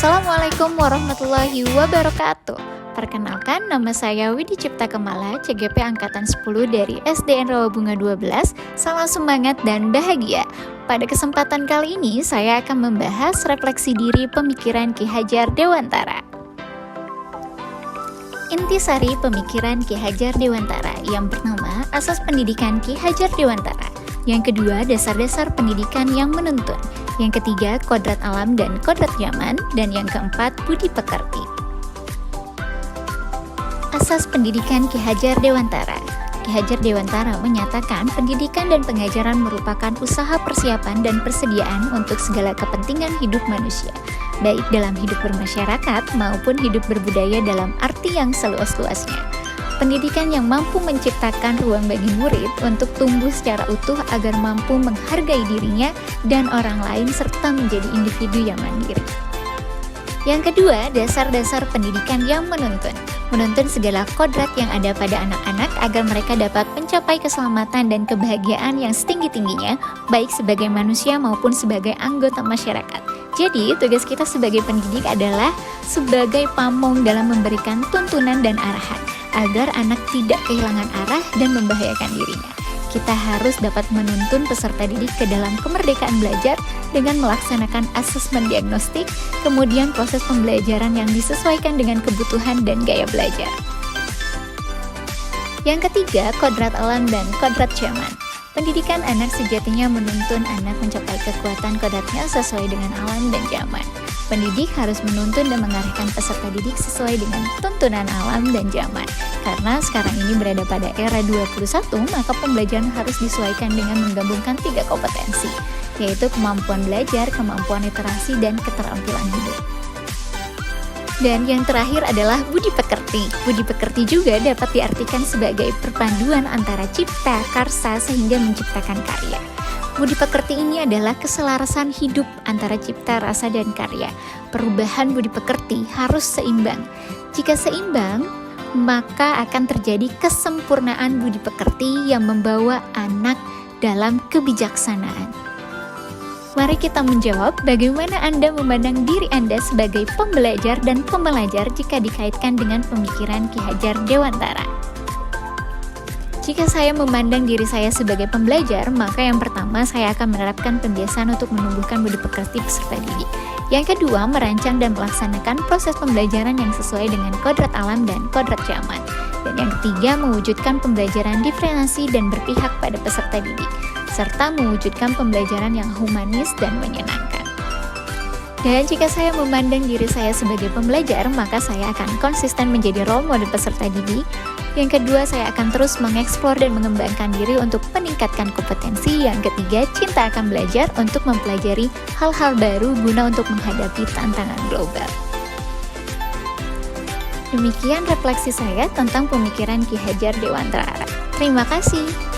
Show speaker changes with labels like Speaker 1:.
Speaker 1: Assalamualaikum warahmatullahi wabarakatuh. Perkenalkan, nama saya Widi Cipta Kemala, CGP Angkatan 10 dari SDN Rawabunga 12. Salam semangat dan bahagia. Pada kesempatan kali ini, saya akan membahas refleksi diri pemikiran Ki Hajar Dewantara. Intisari pemikiran Ki Hajar Dewantara yang pertama, asas pendidikan Ki Hajar Dewantara. Yang kedua, dasar-dasar pendidikan yang menuntun. Yang ketiga, kodrat alam dan kodrat zaman. Dan yang keempat, budi pekerti. Asas pendidikan Ki Hajar Dewantara. Ki Hajar Dewantara menyatakan pendidikan dan pengajaran merupakan usaha persiapan dan persediaan untuk segala kepentingan hidup manusia, baik dalam hidup bermasyarakat maupun hidup berbudaya dalam arti yang seluas-luasnya. Pendidikan yang mampu menciptakan ruang bagi murid untuk tumbuh secara utuh agar mampu menghargai dirinya dan orang lain serta menjadi individu yang mandiri. Yang kedua, dasar-dasar pendidikan yang menuntun. Menuntun segala kodrat yang ada pada anak-anak agar mereka dapat mencapai keselamatan dan kebahagiaan yang setinggi-tingginya, baik sebagai manusia maupun sebagai anggota masyarakat. Jadi, tugas kita sebagai pendidik adalah sebagai pamong dalam memberikan tuntunan dan arahan, agar anak tidak kehilangan arah dan membahayakan dirinya. Kita harus dapat menuntun peserta didik ke dalam kemerdekaan belajar dengan melaksanakan asesmen diagnostik, kemudian proses pembelajaran yang disesuaikan dengan kebutuhan dan gaya belajar. Yang ketiga, kodrat alam dan kodrat zaman. Pendidikan anak sejatinya menuntun anak mencapai kekuatan kodratnya sesuai dengan alam dan zaman. Pendidik harus menuntun dan mengarahkan peserta didik sesuai dengan tuntunan alam dan zaman. Karena sekarang ini berada pada era 21, maka pembelajaran harus disesuaikan dengan menggabungkan 3 kompetensi, yaitu kemampuan belajar, kemampuan literasi, dan keterampilan hidup. Dan yang terakhir adalah budi pekerti. Budi pekerti juga dapat diartikan sebagai perpaduan antara cipta, karsa, sehingga menciptakan karya. Budi pekerti ini adalah keselarasan hidup antara cipta, rasa, dan karya. Perubahan budi pekerti harus seimbang. Jika seimbang, maka akan terjadi kesempurnaan budi pekerti yang membawa anak dalam kebijaksanaan. Mari kita menjawab bagaimana Anda memandang diri Anda sebagai pembelajar dan pembelajar jika dikaitkan dengan pemikiran Ki Hajar Dewantara. Jika saya memandang diri saya sebagai pembelajar, maka yang pertama saya akan menerapkan pembiasaan untuk menumbuhkan budi pekerti peserta didik. Yang kedua, merancang dan melaksanakan proses pembelajaran yang sesuai dengan kodrat alam dan kodrat zaman. Dan yang ketiga, mewujudkan pembelajaran diferensiasi dan berpihak pada peserta didik, serta mewujudkan pembelajaran yang humanis dan menyenangkan. Dan jika saya memandang diri saya sebagai pembelajar, maka saya akan konsisten menjadi role model peserta didik. Yang kedua, saya akan terus mengeksplor dan mengembangkan diri untuk meningkatkan kompetensi. Yang ketiga, cinta akan belajar untuk mempelajari hal-hal baru guna untuk menghadapi tantangan global. Demikian refleksi saya tentang pemikiran Ki Hajar Dewantara. Terima kasih.